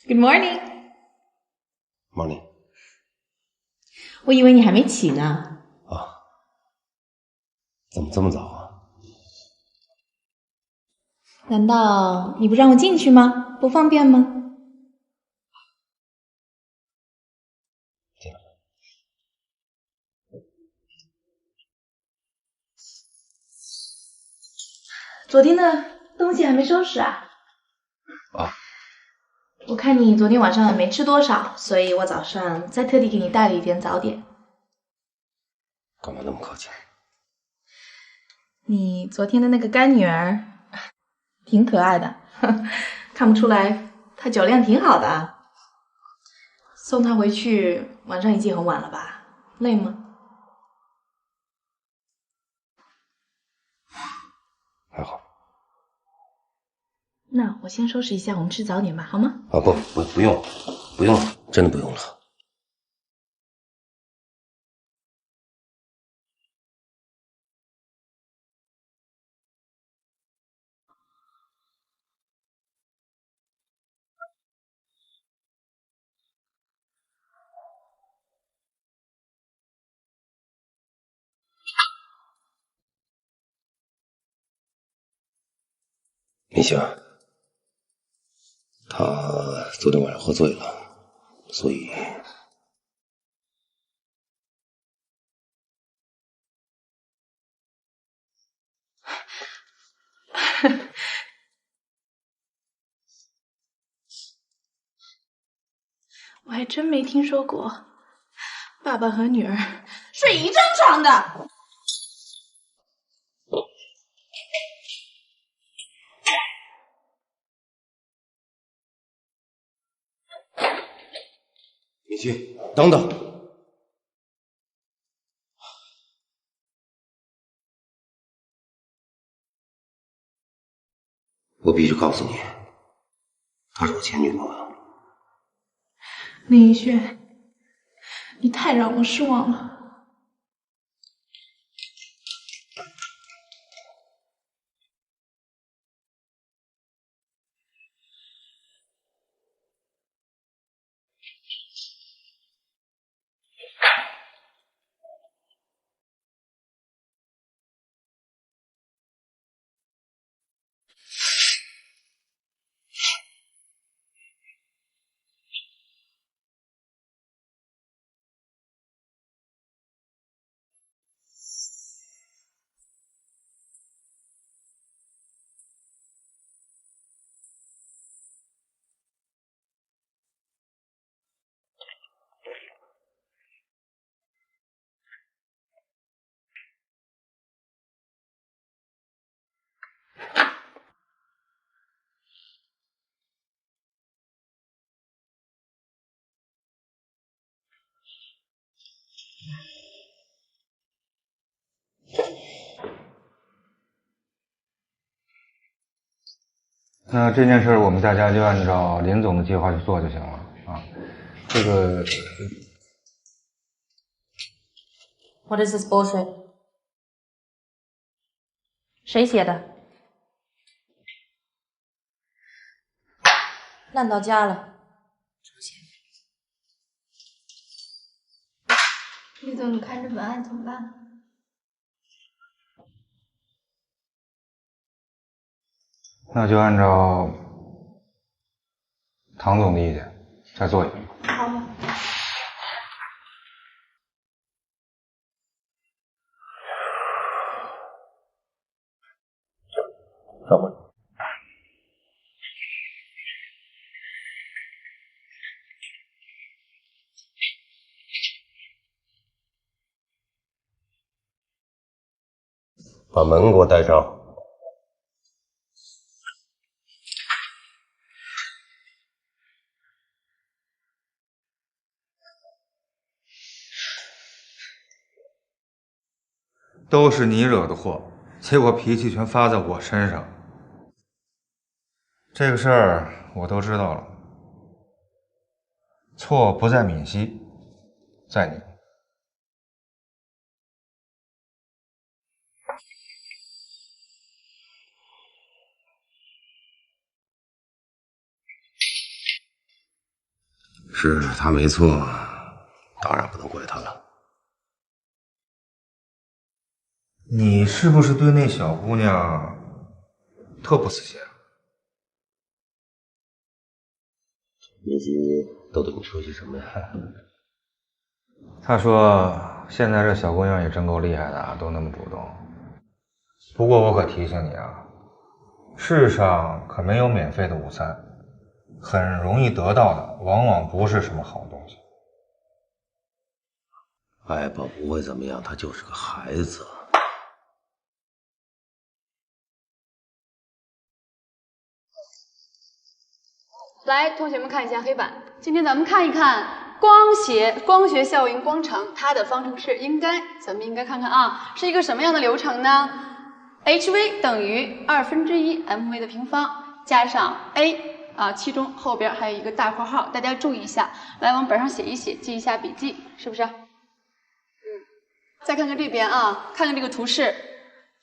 Good morning。Morning。我以为你还没起呢。啊？怎么这么早啊？难道你不让我进去吗？不方便吗？进来。昨天的东西还没收拾啊？啊。我看你昨天晚上也没吃多少，所以我早上再特地给你带了一点早点。干嘛那么客气？你昨天的那个干女儿挺可爱的，看不出来她酒量挺好的。送她回去，晚上已经很晚了吧？累吗？还好。那我先收拾一下，我们吃早点吧，好吗？啊，不用，不用了，真的不用了。明星，他昨天晚上喝醉了，所以我还真没听说过爸爸和女儿睡一张床的。明星，等等。我必须告诉你，她是我前女朋友。林一轩，你太让我失望了。那这件事我们大家就按照林总的计划去做就行了啊。这个 What is this bullshit？ 谁写的？烂到家了。李总，你看这文案怎么办？那就按照唐总的意见再做一个。好。上回。把门给我带上。都是你惹的祸，结果脾气全发在我身上。这个事儿我都知道了，错不在敏熙，在你。是他没错，当然不能怪他了。你是不是对那小姑娘特不死心？明熙都对你说些什么呀？他说现在这小姑娘也真够厉害的，都那么主动。不过我可提醒你啊，世上可没有免费的午餐，很容易得到的往往不是什么好东西。爱宝不会怎么样，他就是个孩子。来，同学们看一下黑板。今天咱们看一看光学效应光程，它的方程式咱们应该看看啊，是一个什么样的流程呢 ？hv 等于1/2 mv 的平方加上 a 啊，其中后边还有一个大括号，大家注意一下，来往本上写一写，记一下笔记，是不是？再看看这边啊，看看这个图示。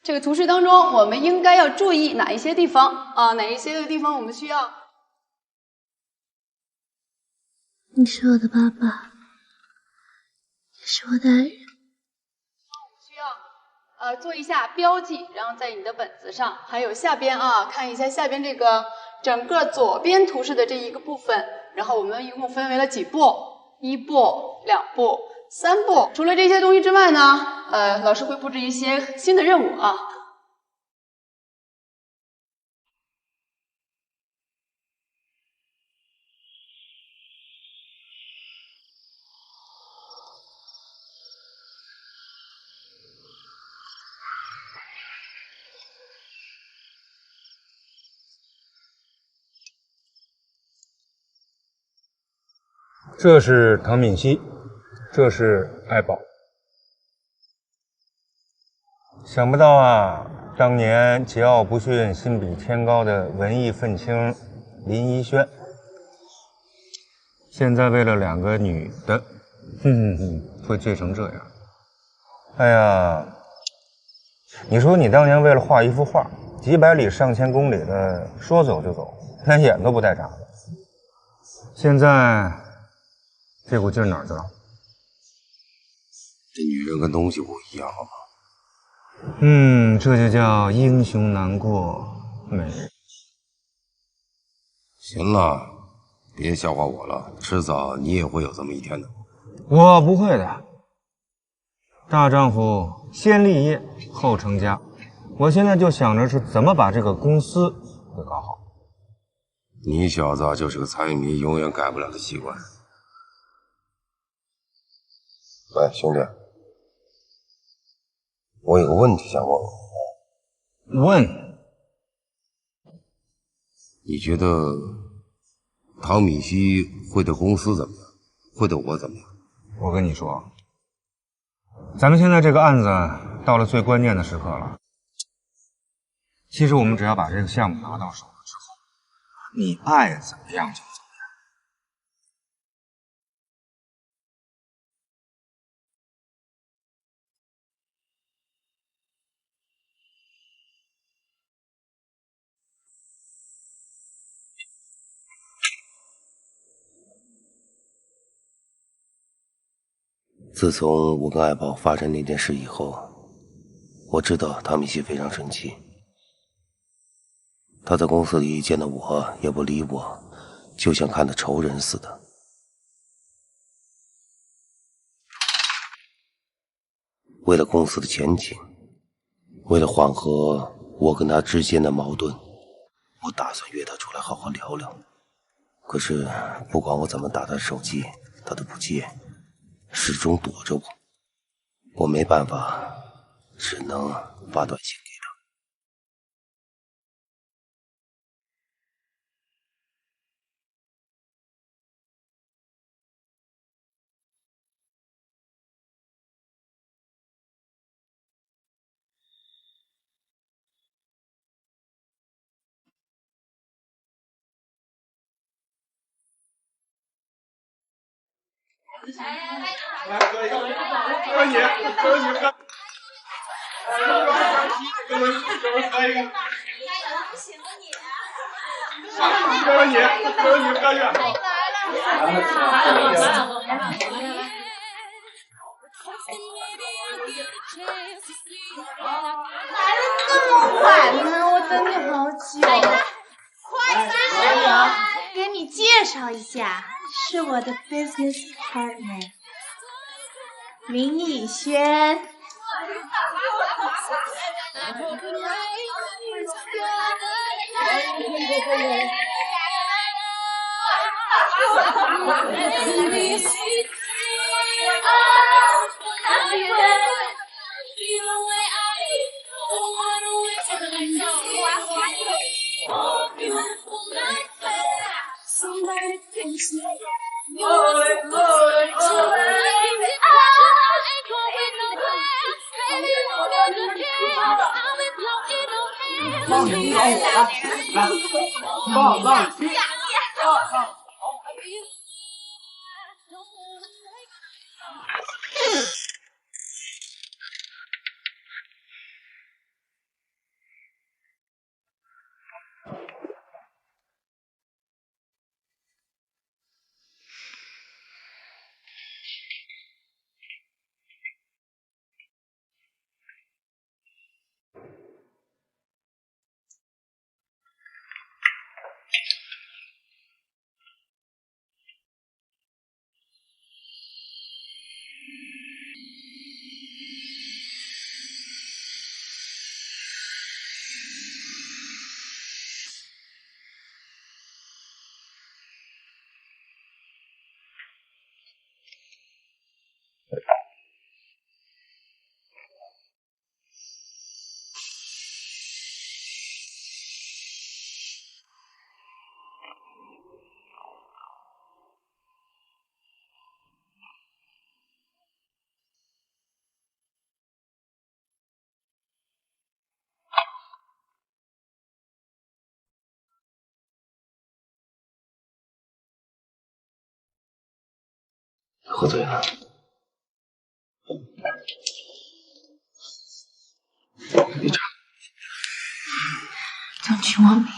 这个图示当中，我们应该要注意哪一些地方啊？哪一些地方我们需要？你是我的爸爸，也是我的爱人。需要做一下标记，然后在你的本子上，还有下边啊，看一下下边这个整个左边图示的这一个部分，然后我们一共分为了几步？1步、2步、3步。除了这些东西之外呢，老师会布置一些新的任务啊。这是唐敏熙，这是爱宝。想不到啊，当年桀骜不驯、心比天高的文艺愤青林一轩，现在为了2个女的，会醉成这样。哎呀，你说你当年为了画一幅画，几百里上千公里的说走就走，连眼都不带眨的。现在这股劲儿哪儿去了？这女人跟东西不一样，好吗？这就叫英雄难过美人。行了，别笑话我了，迟早你也会有这么一天的。我不会的，大丈夫先立业后成家。我现在就想着是怎么把这个公司给搞好。你小子就是个财迷，永远改不了的习惯。喂，兄弟，我有个问题想问问。问，你觉得唐米西会对公司怎么样？会对我怎么样？我跟你说，咱们现在这个案子到了最关键的时刻了。其实我们只要把这个项目拿到手了之后，你爱怎么样就怎么样。自从我跟爱宝发生那件事以后，我知道唐米西非常生气。他在公司里见到我也不理我，就像看到仇人似的。为了公司的前景，为了缓和我跟他之间的矛盾，我打算约他出来好好聊聊。可是不管我怎么打他手机，他都不接，始终躲着我。我没办法，只能发短信给他。这么晚呢，我等你好久。快点！给你介绍一下，是我的 business partner 林以轩。喝醉了。别这样。Don't you want me?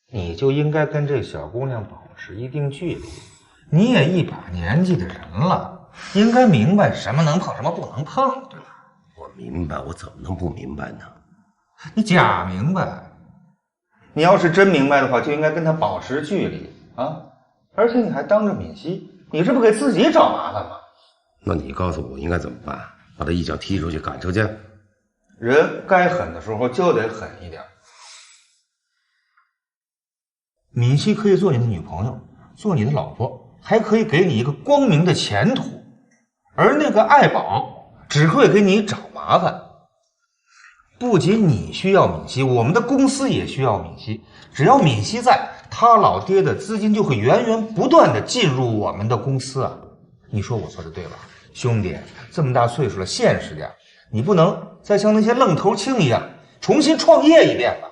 你就应该跟这小姑娘保持一定距离。你也一把年纪的人了，应该明白什么能碰，什么不能碰，对吧？我明白，我怎么能不明白呢？你假明白。你要是真明白的话，就应该跟她保持距离啊！而且你还当着敏熙，你这不给自己找麻烦吗？那你告诉我应该怎么办？把他一脚踢出去，赶出去？人该狠的时候就得狠一点。敏熙可以做你的女朋友，做你的老婆，还可以给你一个光明的前途，而那个爱宝只会给你找麻烦。不仅你需要敏熙，我们的公司也需要敏熙。只要敏熙在，他老爹的资金就会源源不断的进入我们的公司啊！你说我说的对吧？兄弟，这么大岁数了，现实点，你不能再像那些愣头青一样，重新创业一遍吧。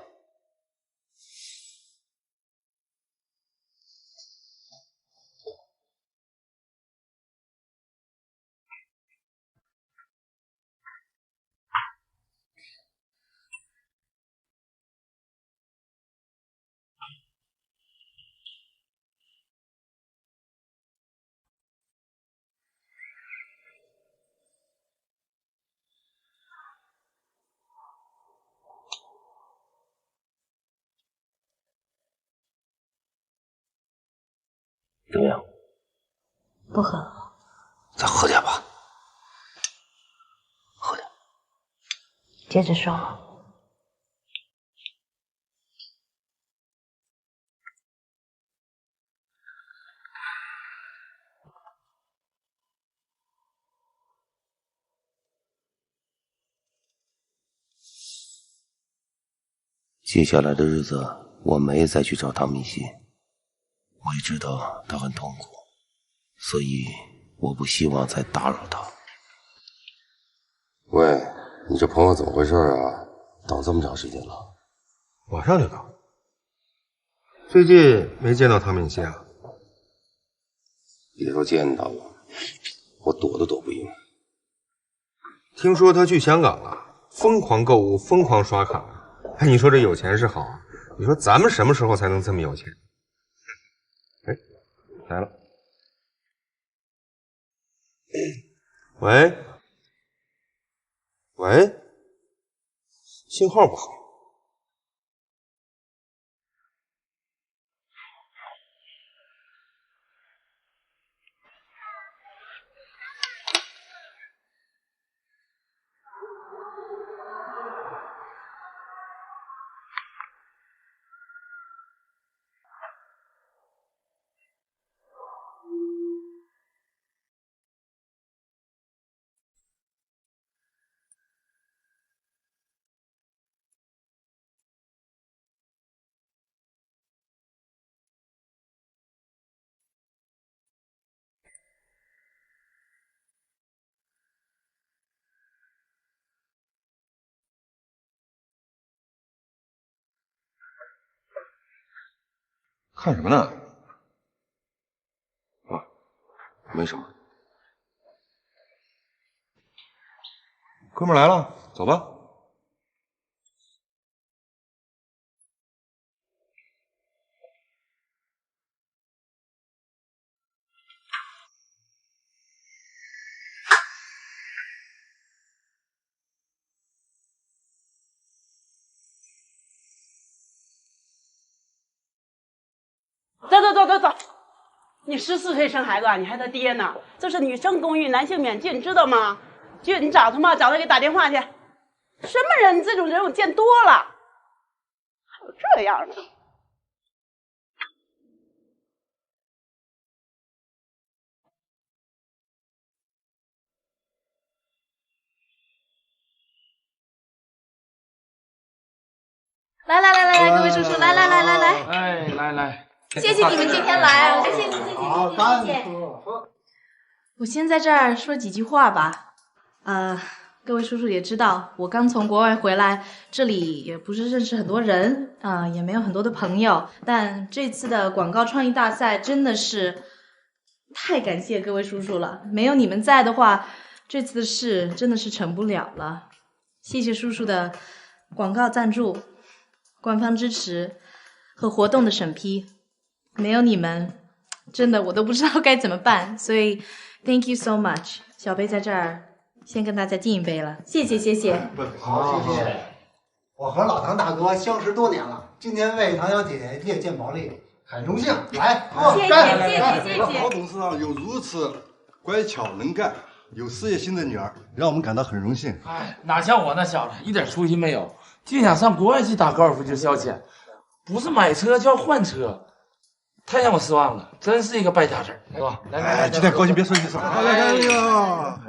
怎么样？不喝了。再喝点吧，喝点。接着说。接下来的日子，我没再去找唐明熙。我也知道他很痛苦，所以我不希望再打扰他。喂，你这朋友怎么回事啊？等这么长时间了。马上就到。最近没见到唐敏熙啊？别说见到了，我躲都躲不赢。听说他去香港了，疯狂购物，疯狂刷卡。哎，你说这有钱是好，你说咱们什么时候才能这么有钱？哎，来了。喂，喂，信号不好。看什么呢？啊，没什么。哥们儿来了，走吧。走！你14岁生孩子啊？你还他爹呢？这是女生公寓，男性免进，知道吗？去，你找他嘛，找他给打电话去。什么人？这种人我见多了，还有这样的。来，各位叔叔，来，哎，来，谢谢你们今天来，谢谢。我先在这儿说几句话吧。各位叔叔也知道，我刚从国外回来，这里也不是认识很多人，也没有很多的朋友。但这次的广告创意大赛真的是太感谢各位叔叔了，没有你们在的话，这次的事真的是成不了了。谢谢叔叔的广告赞助、官方支持和活动的审批，没有你们，真的我都不知道该怎么办。所以 ，Thank you so much。小贝在这儿先跟大家敬一杯了，谢谢。好，谢谢。我和老唐大哥相识多年了，今天为唐小姐姐列荐保利，很荣幸。来，喝，谢谢。郝董事长有如此乖巧能干、有事业心的女儿，让我们感到很荣幸。哎，哪像我那小子，一点出息没有，就想上国外去打高尔夫球消遣，不是买车就要换车，太让我失望了，真是一个败家子，是吧？来，今天高兴别说一声。来呀！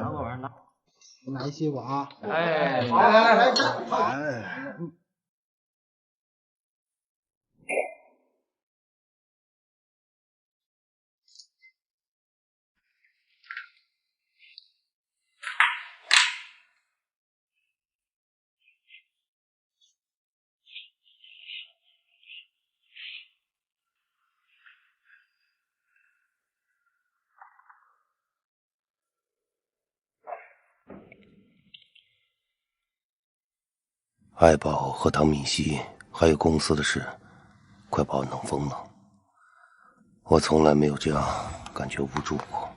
拿一西瓜啊！哎，来，爱宝和唐敏熙还有公司的事，快把我弄疯了。我从来没有这样感觉无助过，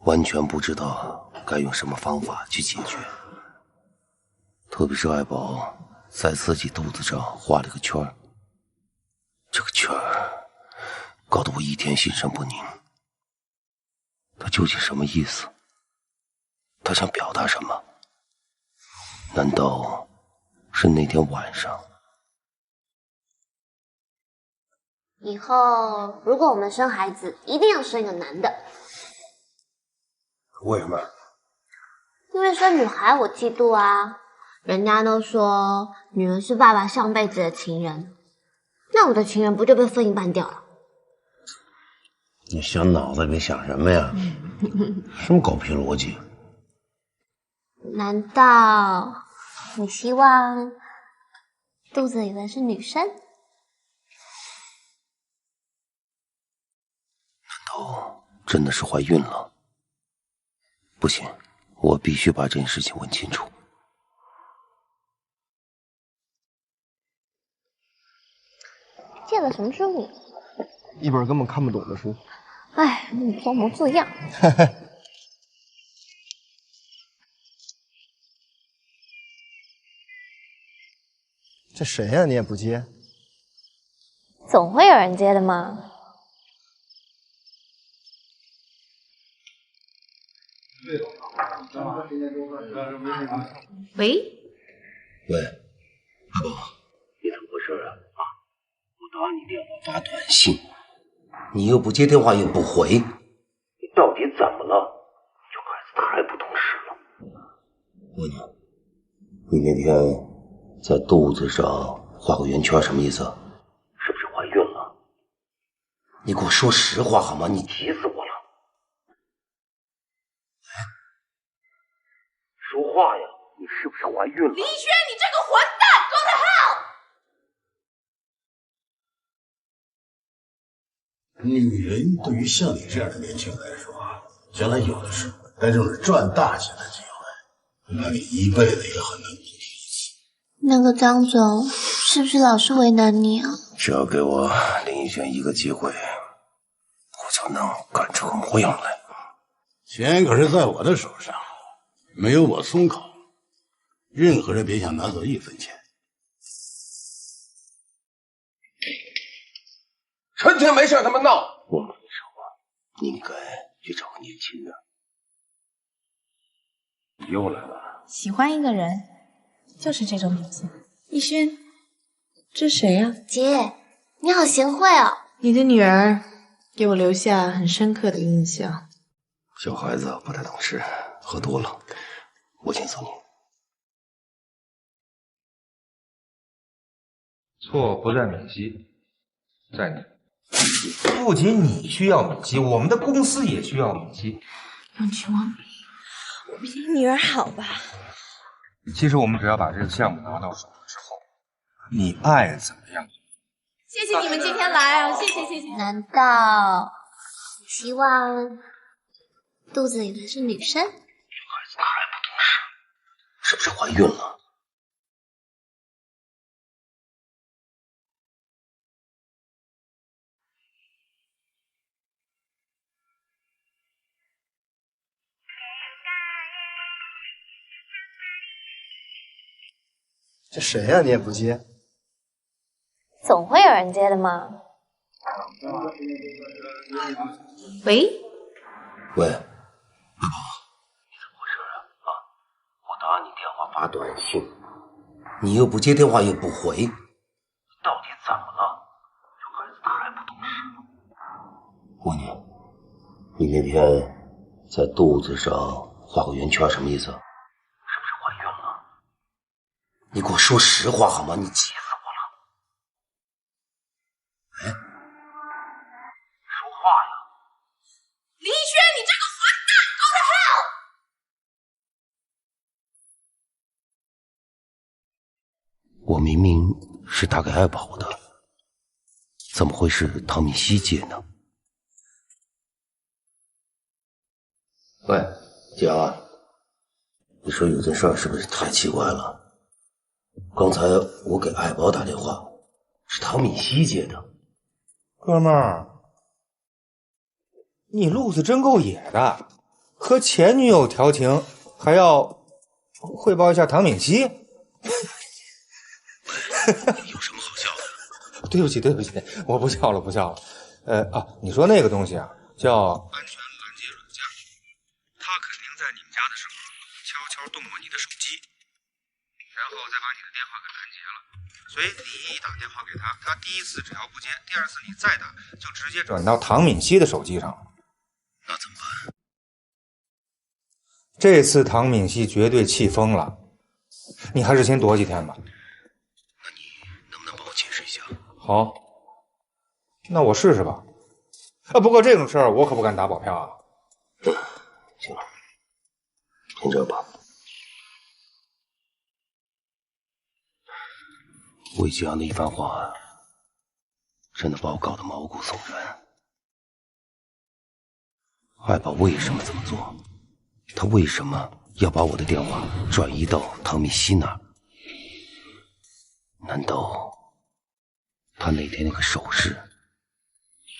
完全不知道该用什么方法去解决。特别是爱宝在自己肚子上画了个圈儿，这个圈儿搞得我一天心神不宁。他究竟什么意思？他想表达什么？难道是那天晚上？以后如果我们生孩子，一定要生一个男的。为什么？因为生女孩我嫉妒啊，人家都说女儿是爸爸上辈子的情人，那我的情人不就被分一半掉了？你小脑子里想什么呀？什么狗屁逻辑？难道你希望肚子里的是女生？难道真的是怀孕了？不行，我必须把这件事情问清楚。借的什么书你？一本根本看不懂的书。哎，你装模作样。这谁呀？你也不接？总会有人接的嘛。喂，喂，阿宝，你怎么回事啊？我打你电话发短信，你又不接电话又不回，你到底怎么了？这孩子太不懂事了。问你那天在肚子上画个圆圈什么意思？是不是怀孕了？你给我说实话好吗？你急死我了。说话呀！你是不是怀孕了？李轩，你这个混蛋 ，Go to hell！ 女人对于像你这样的年轻人来说，将来有的是，但这种赚大钱的机会，那你一辈子也很难多提一次。那个张总是不是老是为难你啊？只要给我林奕轩一个机会，我就能干出个模样来。钱可是在我的手上，没有我松口，任何人别想拿走一分钱。成天没事他们闹，我跟你说，你应该去找个年轻的。你又来了。喜欢一个人就是这种表现。逸轩，这谁呀？姐，你好贤惠哦。你的女儿给我留下很深刻的印象。小孩子不太懂事，喝多了，我先送你。错不在敏熙，在你。不仅你需要敏熙，我们的公司也需要敏熙。永琪王比，我比你女儿好吧？其实我们只要把这个项目拿到手之后，你爱怎么样？谢谢你们今天来啊！谢谢。难道你希望肚子里的是女生？这孩子太不懂事，是不是怀孕了？这谁呀？你也不接？总会有人接的嘛。喂，喂，阿宝，你怎么回事啊？我打你电话发短信，你又不接电话又不回，你到底怎么了？这孩子太不懂事了。我问你，你那天在肚子上画个圆圈什么意思？是不是怀孕了？你给我说实话好吗？你急死我了。哎，说话呀！李轩，你这个混蛋 ，Go to hell！ 我明明是打给爱宝的，怎么会是唐敏熙接呢？喂，姐啊，你说有件事是不是太奇怪了？刚才我给爱宝打电话，是唐敏熙接的。哥们儿，你路子真够野的，和前女友调情还要汇报一下唐敏熙。有什么好笑的？对不起，我不笑了。你说那个东西啊，叫安全拦截软件，它肯定在你们家的时候悄悄动过你的手机，然后再把你的电话给拦截了。所以你一打电话给他，他第一次只要不接，第二次你再打，就直接转到唐敏熙的手机上。那怎么办？这次唐敏熙绝对气疯了，你还是先躲几天吧。那你能不能帮我解释一下？好，那我试试吧。不过这种事儿我可不敢打保票啊。行了，先这样吧。魏吉阳的一番话，真的把我搞得毛骨悚然。爱宝为什么这么做？他为什么要把我的电话转移到唐敏熙那儿？难道他那天那个手势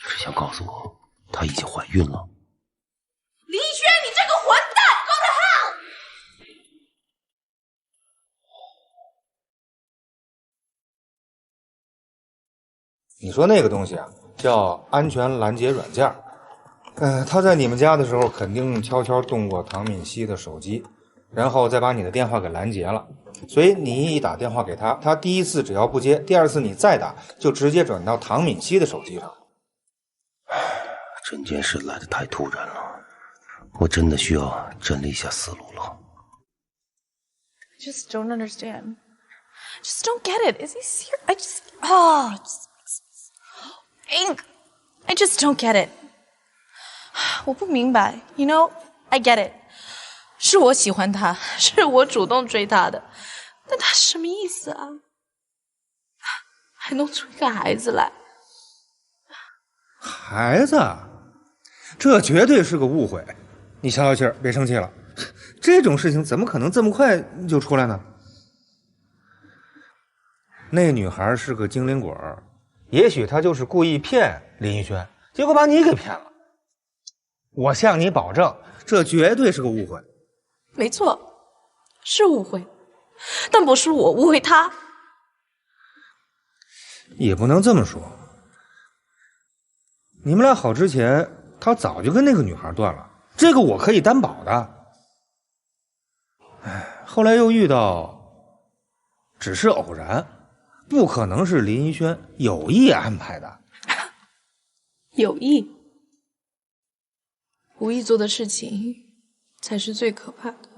是想告诉我她已经怀孕了？李轩，你这个混蛋 ，Go to hell！你说那个东西啊，叫安全拦截软件。他在你们家的时候肯定悄悄动过唐敏熙的手机，然后再把你的电话给拦截了。所以你一打电话给他，他第一次只要不接，第二次你再打，就直接转到唐敏熙的手机上。整件事来得太突然了，我真的需要整理一下思路了。 Just don't understand. Just don't get it. Is he serious? Ink. I just don't get it. 我不明白 ，You know, I get it. 是我喜欢他，是我主动追他的，但他什么意思啊？还弄出一个孩子来？孩子，这绝对是个误会。你消消气儿，别生气了。这种事情怎么可能这么快就出来呢？那女孩是个精灵鬼儿，也许她就是故意骗林一轩，结果把你给骗了。我向你保证，这绝对是个误会。没错，是误会，但不是我误会他。也不能这么说。你们俩好之前，他早就跟那个女孩断了，这个我可以担保的。后来又遇到，只是偶然，不可能是林一轩有意安排的。有意，无意做的事情才是最可怕的。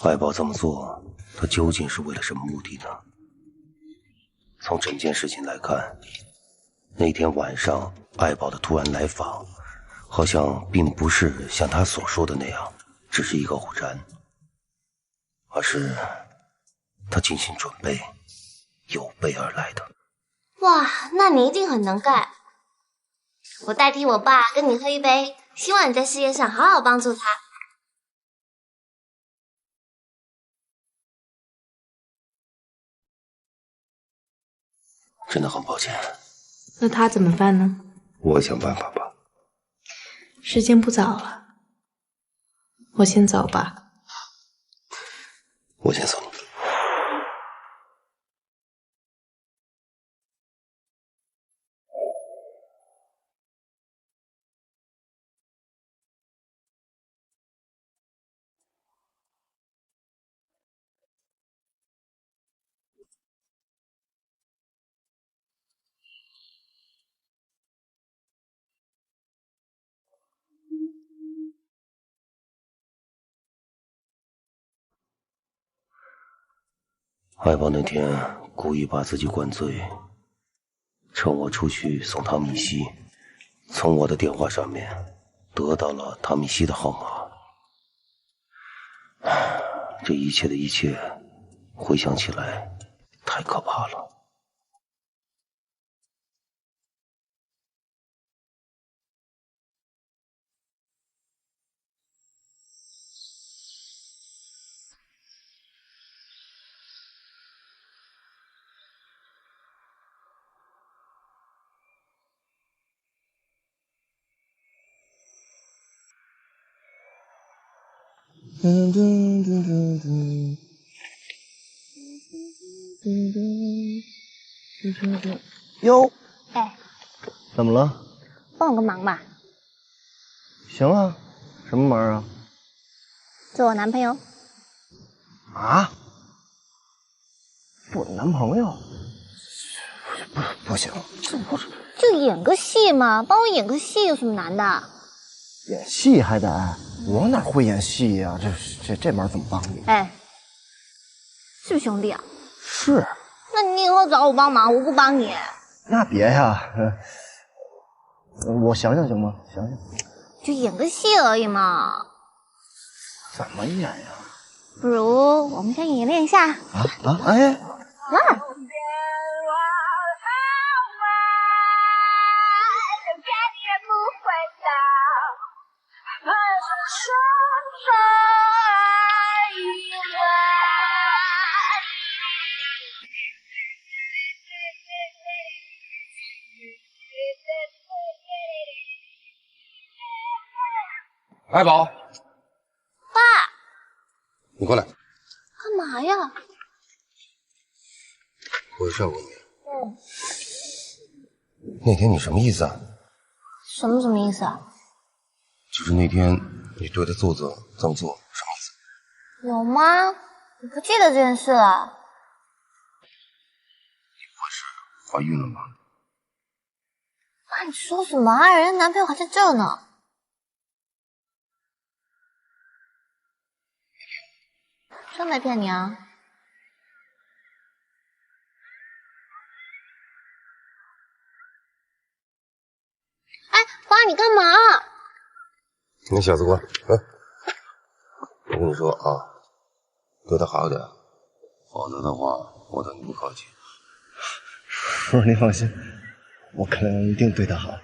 爱宝这么做，他究竟是为了什么目的呢？从整件事情来看，那天晚上爱宝的突然来访，好像并不是像他所说的那样，只是一个偶然，而是他精心准备、有备而来的。哇，那你一定很能干。我代替我爸跟你喝一杯，希望你在事业上好好帮助他。真的很抱歉。那他怎么办呢？我想办法吧。时间不早了，我先走吧。我先送你。海宝那天故意把自己灌醉，趁我出去送汤米西，从我的电话上面得到了汤米西的号码。这一切的一切，回想起来太可怕了。哟，哎，怎么了？帮我个忙吧。行啊，什么忙啊？做我男朋友。啊？我男朋友？不行，这不是就演个戏嘛，帮我演个戏有什么难的？演戏还得，我哪会演戏呀？这忙怎么帮你？哎，是不是兄弟啊？是。那你以后找我帮忙，我不帮你。那别呀，我想想行吗？想想。就演个戏而已嘛。怎么演呀？不如我们先演练一下。哎，来。海宝，爸，你过来。干嘛呀？我有事问你。那天你什么意思啊？什么意思啊？就是那天你对他做这么做，什么意思？有吗？我不记得这件事了。你不会是怀孕了吧？妈，你说什么啊？人家男朋友还在这儿呢。真没骗你啊！哎，爸，你干嘛？你小子过来，我跟你说啊，对他好点，否则的话，我对你不客气。叔叔您放心，我肯定对他好。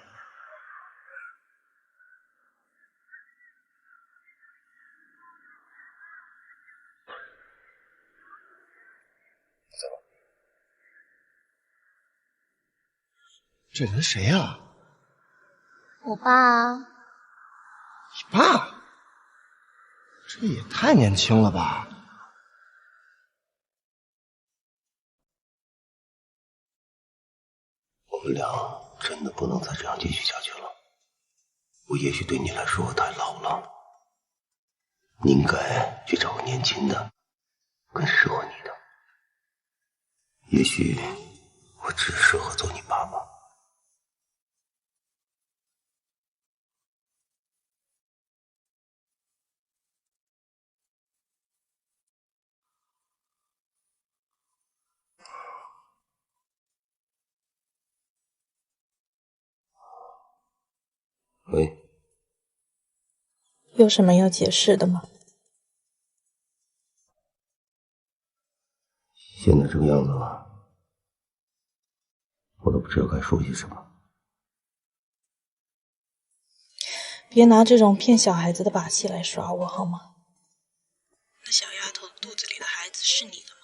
这人谁呀？我爸。你爸？这也太年轻了吧！我们俩真的不能再这样继续下去了。我也许对你来说太老了，你应该去找个年轻的，更适合你的。也许我只适合做你爸爸。喂，有什么要解释的吗？现在这个样子了，我都不知道该说些什么。别拿这种骗小孩子的把戏来耍我好吗？那小丫头肚子里的孩子是你的吗？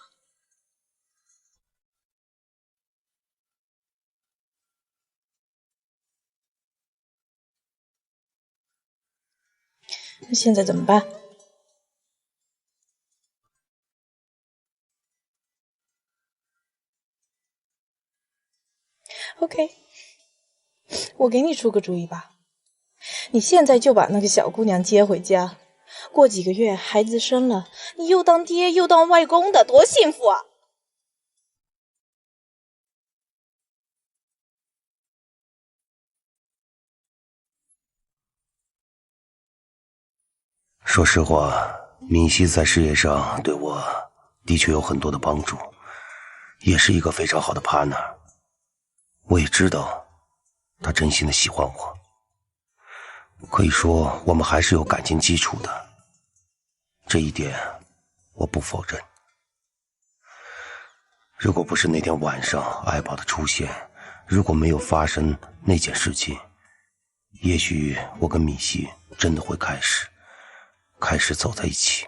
那现在怎么办？OK， 我给你出个主意吧，你现在就把那个小姑娘接回家，过几个月孩子生了，你又当爹又当外公的，多幸福啊！说实话，敏熙在事业上对我的确有很多的帮助，也是一个非常好的 partner。我也知道他真心的喜欢我，可以说我们还是有感情基础的，这一点我不否认。如果不是那天晚上爱宝的出现，如果没有发生那件事情，也许我跟米西真的会开始走在一起。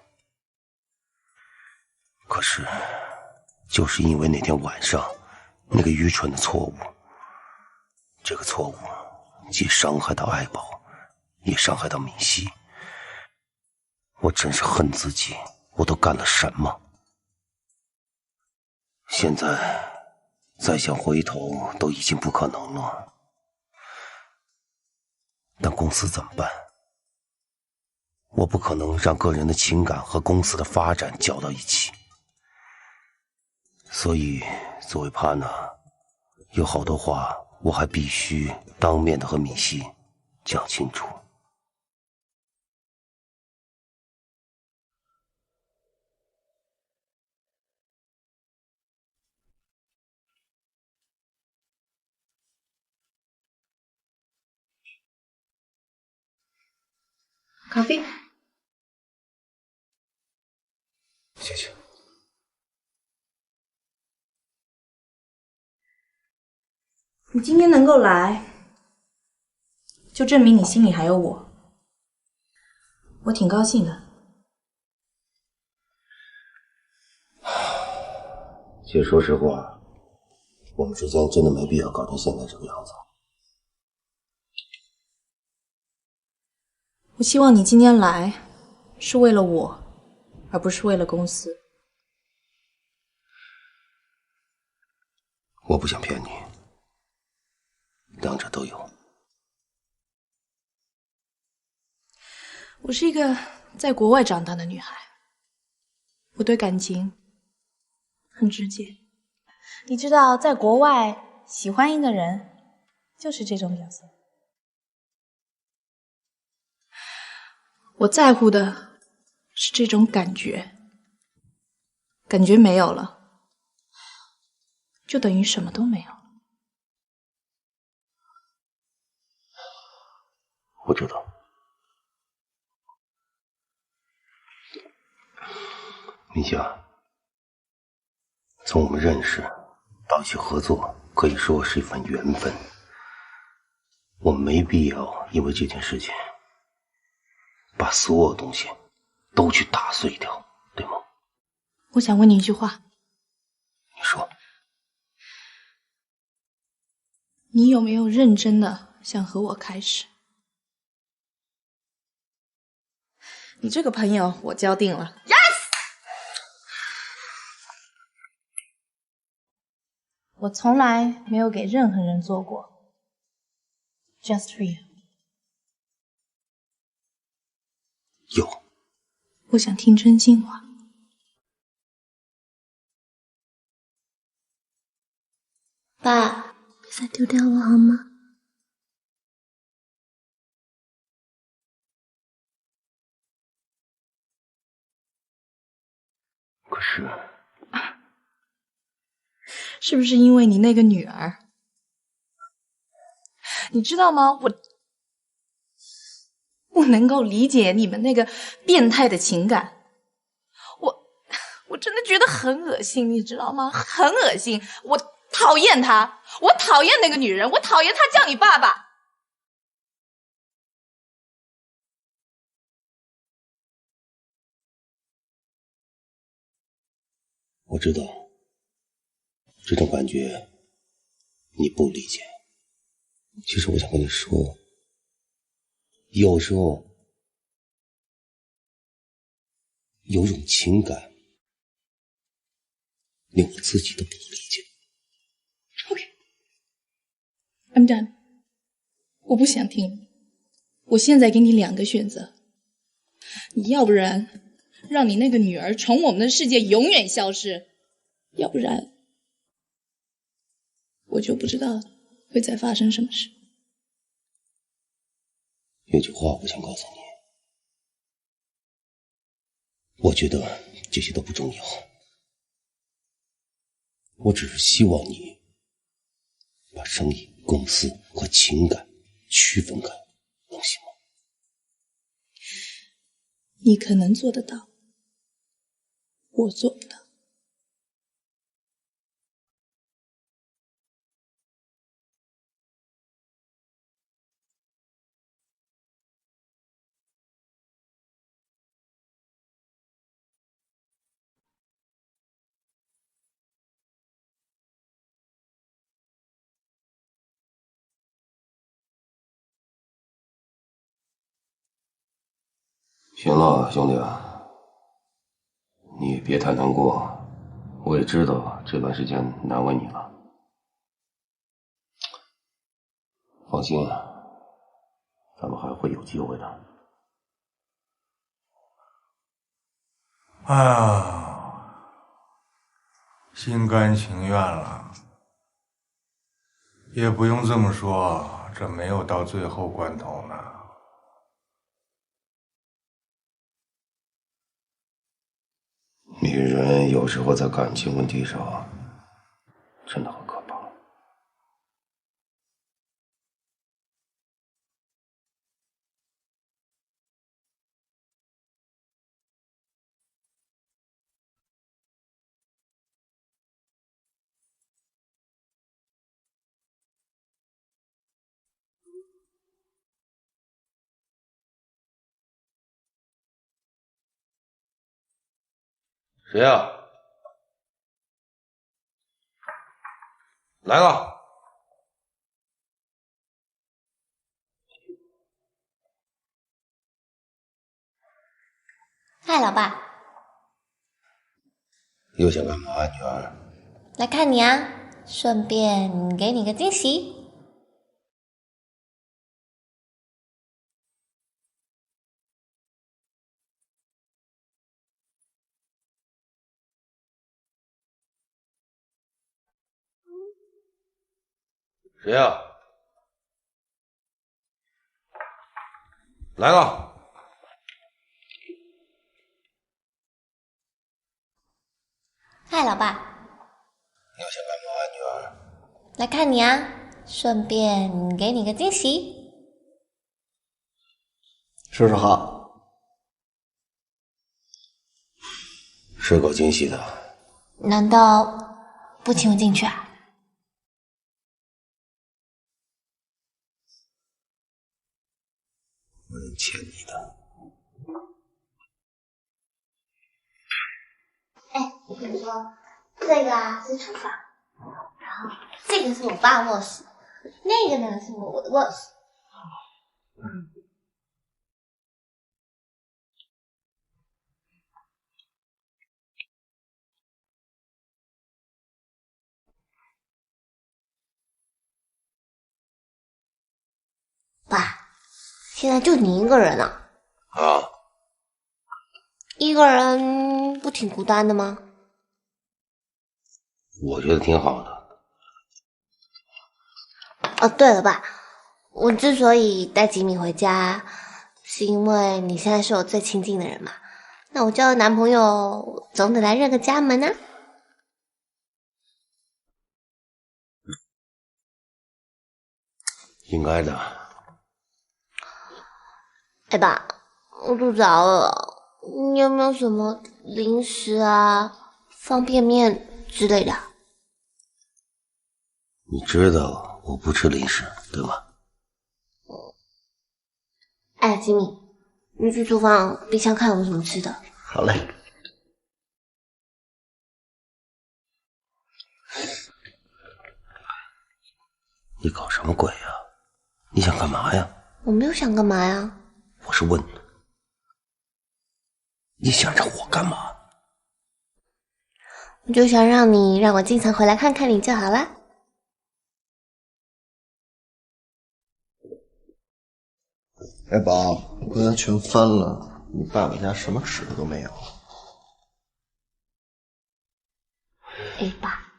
可是就是因为那天晚上那个愚蠢的错误，这个错误既伤害到爱宝，也伤害到米西，我真是恨自己，我都干了什么。现在再想回头都已经不可能了。但公司怎么办？我不可能让个人的情感和公司的发展搅到一起。所以作为 partner， 有好多话我还必须当面的和米西讲清楚。咖啡，谢谢。你今天能够来，就证明你心里还有我，我挺高兴的。其实说实话，我们之间真的没必要搞成现在这个样子。我希望你今天来，是为了我，而不是为了公司。我不想骗你，两者都有。我是一个在国外长大的女孩，我对感情很直接。你知道，在国外喜欢一个人就是这种表现。我在乎的是这种感觉，感觉没有了，就等于什么都没有。我知道。米夏，从我们认识到一起合作，可以说是一份缘分。我们没必要因为这件事情把所有东西都去打碎掉，对吗？我想问你一句话。你说。你有没有认真的想和我开始？你这个朋友我交定了。Yes！ 我从来没有给任何人做过 ，just for you。有。我想听真心话。爸，别再丢掉我好吗？可是，是不是因为你那个女儿？你知道吗？我能够理解你们那个变态的情感，我真的觉得很恶心，你知道吗？很恶心，我讨厌她，我讨厌那个女人，我讨厌她叫你爸爸。我知道这种感觉你不理解。其实我想跟你说，有时候有种情感连我自己都不能理解。I'm done。我不想听。我现在给你两个选择，你要不然让你那个女儿从我们的世界永远消失，要不然我就不知道会再发生什么事。有句话我想告诉你，我觉得这些都不重要。我只是希望你把生意、公司和情感区分开，能行吗？你可能做得到，我做不到。行了，兄弟，你也别太难过，我也知道这段时间难为你了。放心，咱们还会有机会的。哎呀，心甘情愿了，也不用这么说，这没有到最后关头呢。女人有时候在感情问题上真的很可怕。谁呀？来了。嗨，老爸。又想干嘛，女儿？来看你啊，顺便给你个惊喜。谁呀？来了。嗨，老爸。又想干嘛，女儿？来看你啊，顺便给你个惊喜。叔叔好。是够惊喜的。难道不请我进去啊？我能欠你的。哎，我跟你说，这个啊是厨房，然后这个是我爸卧室，那个呢是我的卧室。爸，现在就你一个人啊？啊。一个人不挺孤单的吗？我觉得挺好的。哦，对了，爸，我之所以带吉米回家，是因为你现在是我最亲近的人嘛。那我交了男朋友，总得来认个家门啊。应该的。哎，爸，我肚子饿了，你有没有什么零食啊、方便面之类的？你知道我不吃零食，对吗？哎，吉米，你去厨房冰箱看有什么吃的。好嘞。你搞什么鬼呀？你想干嘛呀？我没有想干嘛呀。我是问你想让我干嘛？我就想让我经常回来看看你就好了。哎，宝，我刚才全翻了，你爸爸家什么吃的都没有。哎，爸，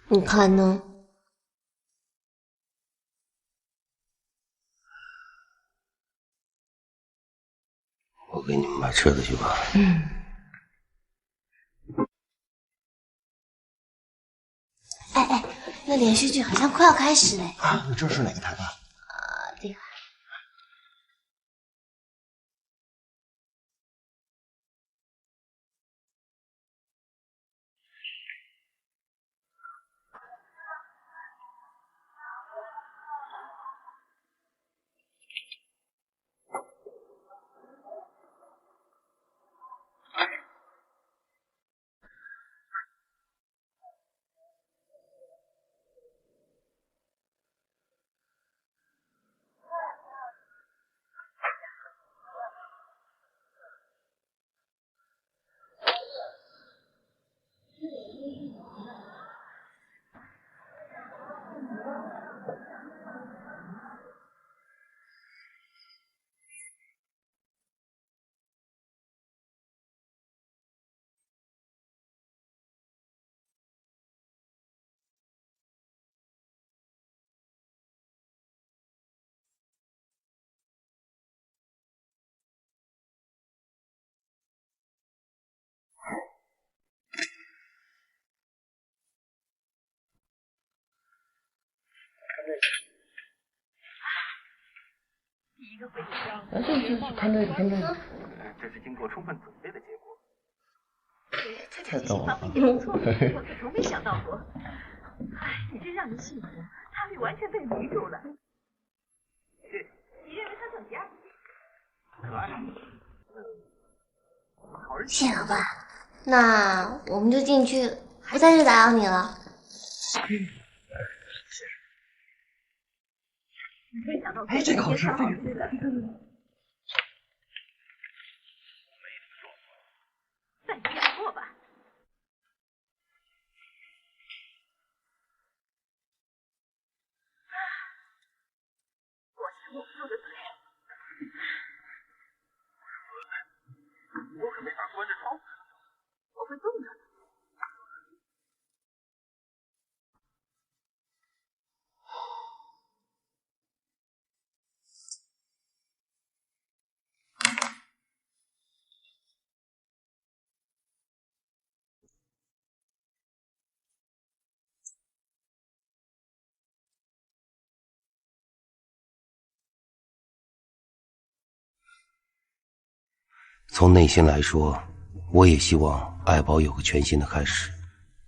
你看呢？我给你们买吃的去吧。哎，那连续剧好像快要开始嘞。啊，你这是哪个台吧？这个。看这个，看这个。这是经过充分准备的结果。这太逗了。我可从没想到过。哎，你真让人信服，他会完全被迷住了。你认为他怎么样？可爱。谢老板，那我们就进去，不再去打扰你了。没想到，哎，这个好吃，这个。再接着做吧。果然我说的对。我可没法关着窗户。我会动的。从内心来说，我也希望爱宝有个全新的开始，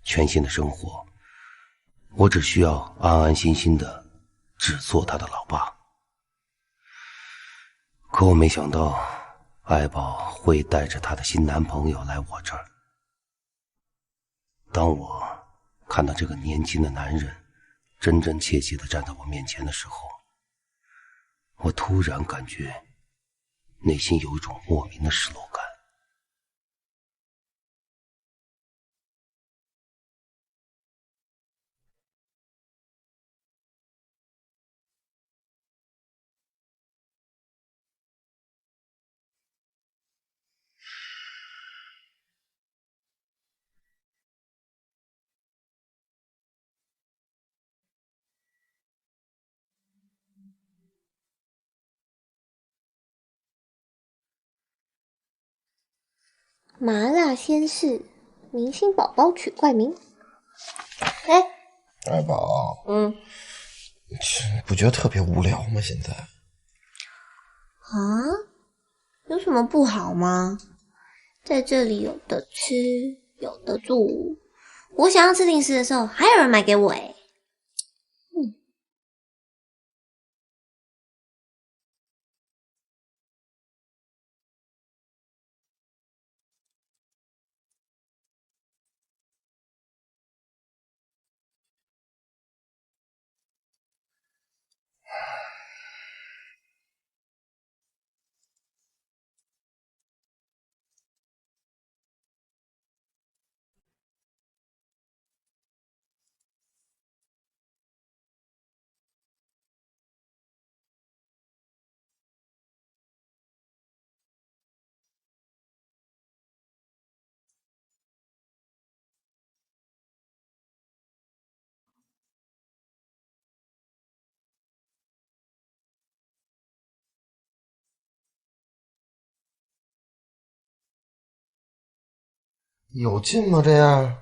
全新的生活。我只需要安安心心的只做他的老爸。可我没想到爱宝会带着她的新男朋友来我这儿。当我看到这个年轻的男人真真切切的站在我面前的时候，我突然感觉内心有一种莫名的失落感。麻辣鲜师，明星宝宝取怪名。哎，爱宝，不觉得特别无聊吗？现在啊，有什么不好吗？在这里有的吃，有的住，我想要吃零食的时候，还有人买给我哎。有劲吗？这样？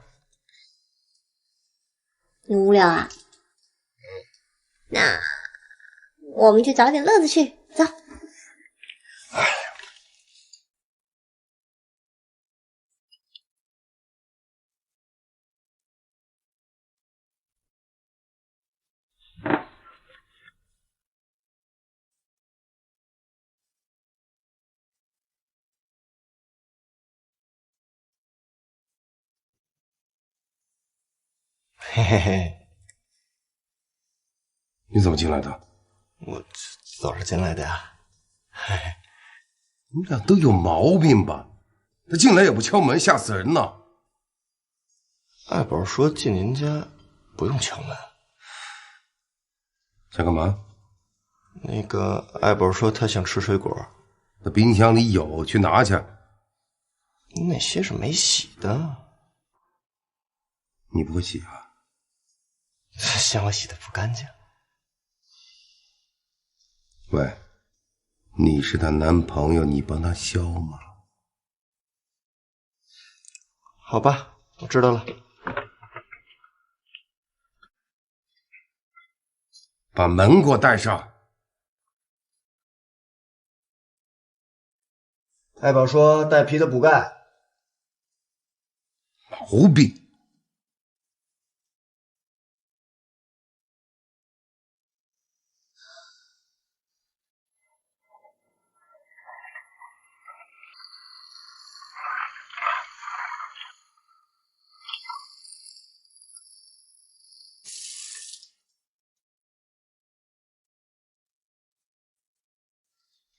你无聊啊？那我们去找点乐子去，走。嘿嘿嘿，你怎么进来的？我走着进来的呀。嘿嘿，你们俩都有毛病吧？他进来也不敲门，吓死人呐！爱宝说进您家不用敲门。想干嘛？那个爱宝说她想吃水果，那冰箱里有，去拿去。那些是没洗的。你不会洗啊？嫌我洗的不干净。喂，你是她男朋友，你帮她削吗？好吧，我知道了。把门给我带上。爱宝说带皮的补钙。毛病。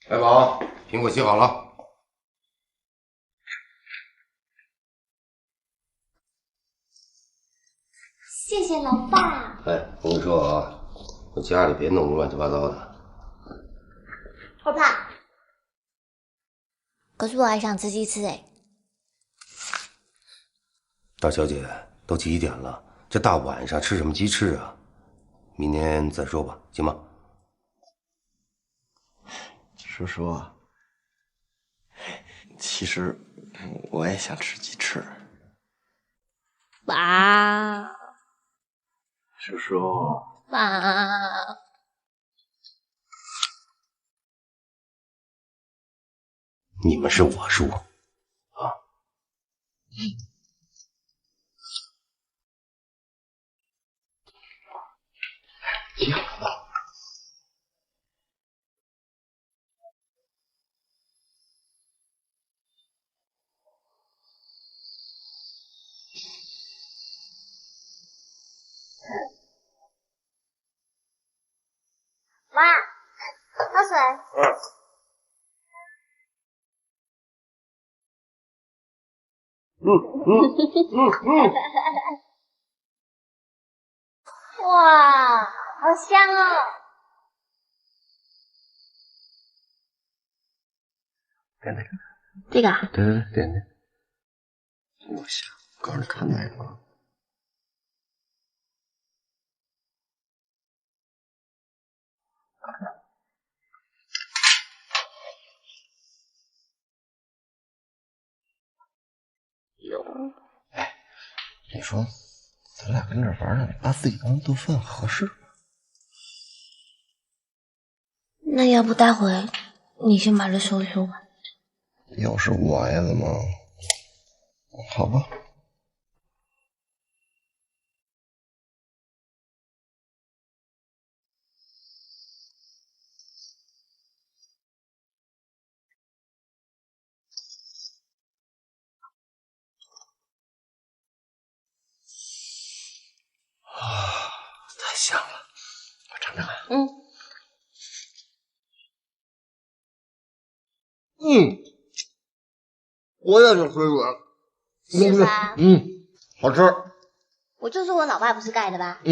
爱宝，苹果洗好了。谢谢老爸。哎，我跟你说啊，我家里别弄乱七八糟的。我怕。可是我还想吃鸡翅哎。大小姐，都几点了？这大晚上吃什么鸡翅啊？明天再说吧，行吗？叔叔，其实我也想吃鸡翅。爸，叔叔，爸，你们是我输啊！洗好了吧？妈，喝水。哇，好香哦！点哪个？这个啊？对对对，点点。我想告诉你看哪个。有。哎，你说咱俩跟这玩呢，把自己当做饭合适吗？那要不待会你先把这收一收吧。要是我呀，怎么？好吧。啊，太香了，我尝尝看。我也是水果，是吧？好吃。我就说我老爸不是盖的吧？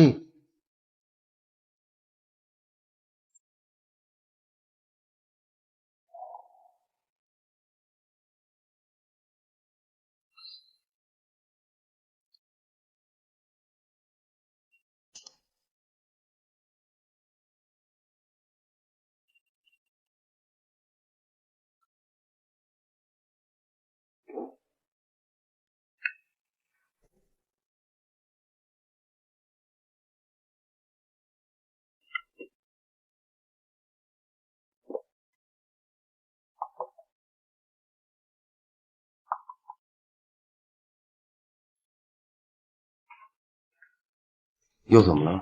又怎么了？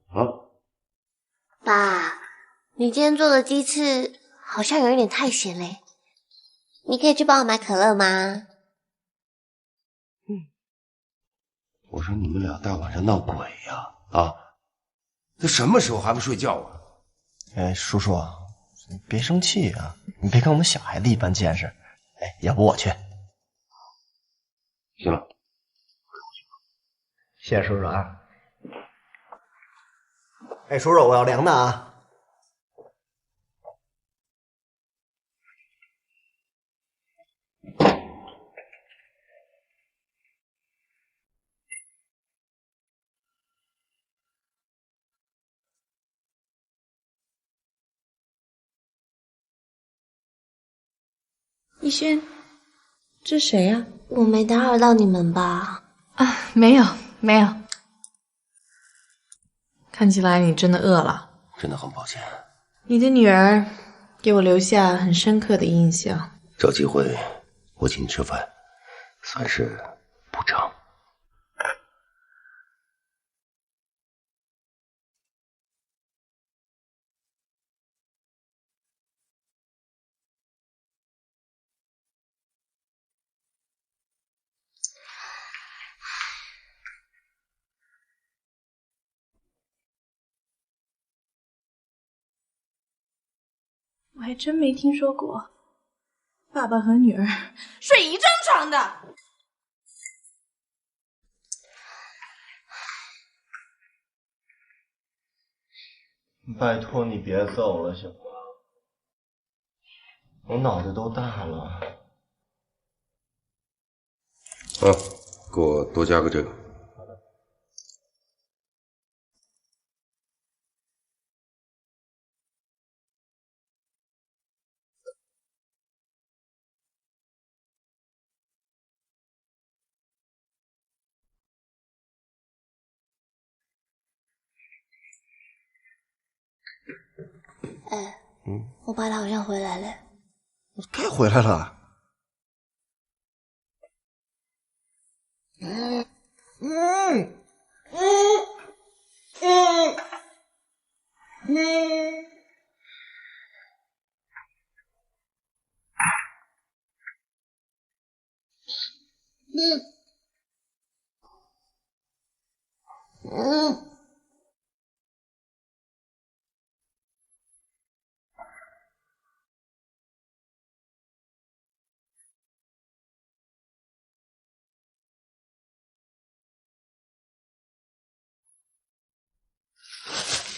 啊？爸，你今天做的鸡翅好像有一点太咸嘞，你可以去帮我买可乐吗？我说你们俩大晚上闹鬼呀！啊，这什么时候还不睡觉啊？哎，叔叔，你别生气啊，你别跟我们小孩子一般见识。哎，要不我去。行了，谢谢叔叔啊。哎，叔叔，我要凉的啊。逸轩，这谁呀？我没打扰到你们吧？啊，没有，没有。看起来你真的饿了。真的很抱歉。你的女儿给我留下很深刻的印象。找机会我请你吃饭，算是补偿。我还真没听说过，爸爸和女儿睡一张床的。拜托你别走了，行吗？我脑袋都大了。给我多加个这个。哎，我爸他好像回来了。该回来了。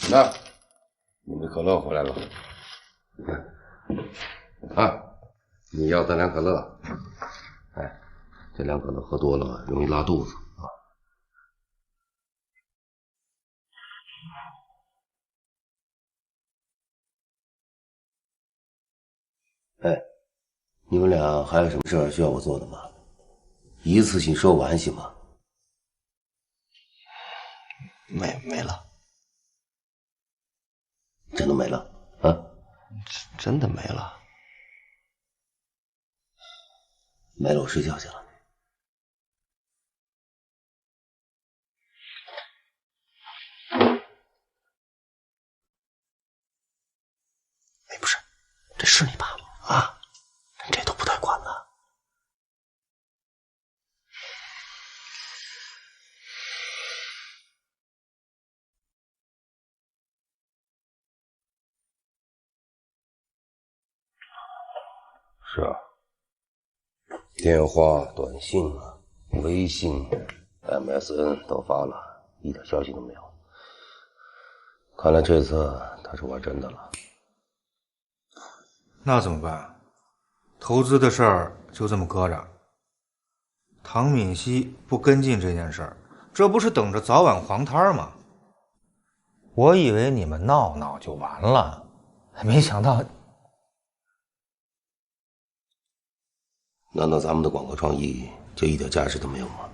那，你们可乐回来了。你要3两可乐。哎，这2可乐喝多了容易拉肚子啊。哎，你们俩还有什么事儿需要我做的吗？一次性说完行吗？没了。真的没了啊？真的没了。没了，我睡觉去了。哎，不是，这是你爸吗？啊，这都不带管了。是啊，电话、短信、微信、MSN 都发了，一点消息都没有。看来这次他是玩真的了。那怎么办？投资的事儿就这么搁着。唐敏熙不跟进这件事儿，这不是等着早晚黄摊吗？我以为你们闹闹就完了，没想到。难道咱们的广告创意就一点价值都没有吗？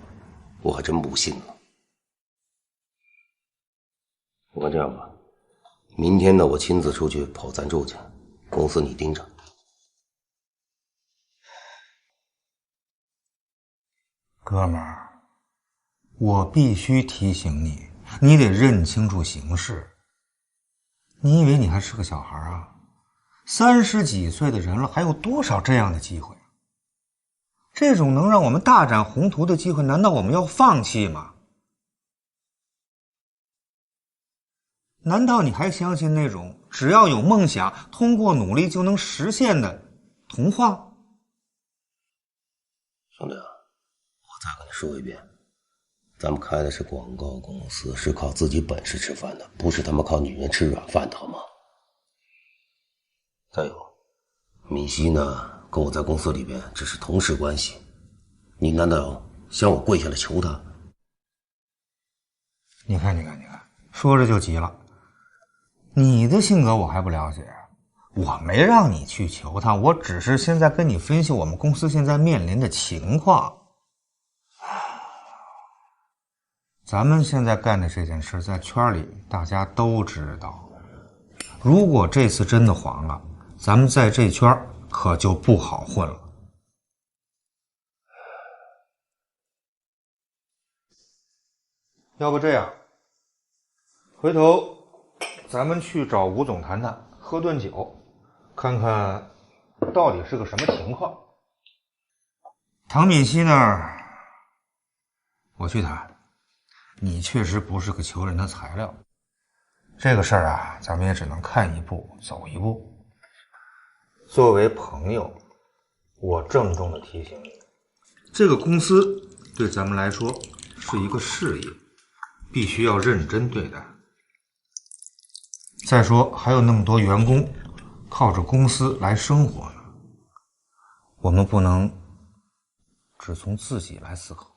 我还真不信了。不管这样吧，明天呢，我亲自出去跑赞助去，公司你盯着。哥们儿，我必须提醒你，你得认清楚形势。你以为你还是个小孩啊？30几岁的人了，还有多少这样的机会？这种能让我们大展宏图的机会，难道我们要放弃吗？难道你还相信那种只要有梦想，通过努力就能实现的童话？兄弟，我再跟你说一遍，咱们开的是广告公司，是靠自己本事吃饭的，不是他妈靠女人吃软饭的，好吗？再有，米西呢，跟我在公司里边只是同事关系，你难道想我跪下来求他？你看，说着就急了。你的性格我还不了解，我没让你去求他，我只是现在跟你分析我们公司现在面临的情况。咱们现在干的这件事，在圈里大家都知道。如果这次真的黄了，咱们在这圈可就不好混了。要不这样，回头咱们去找吴总谈谈，喝顿酒，看看到底是个什么情况。唐敏熙那儿，我去谈。你确实不是个求人的材料，这个事儿啊，咱们也只能看一步走一步。作为朋友，我郑重的提醒你，这个公司对咱们来说是一个事业，必须要认真对待。再说还有那么多员工靠着公司来生活呢，我们不能只从自己来思考。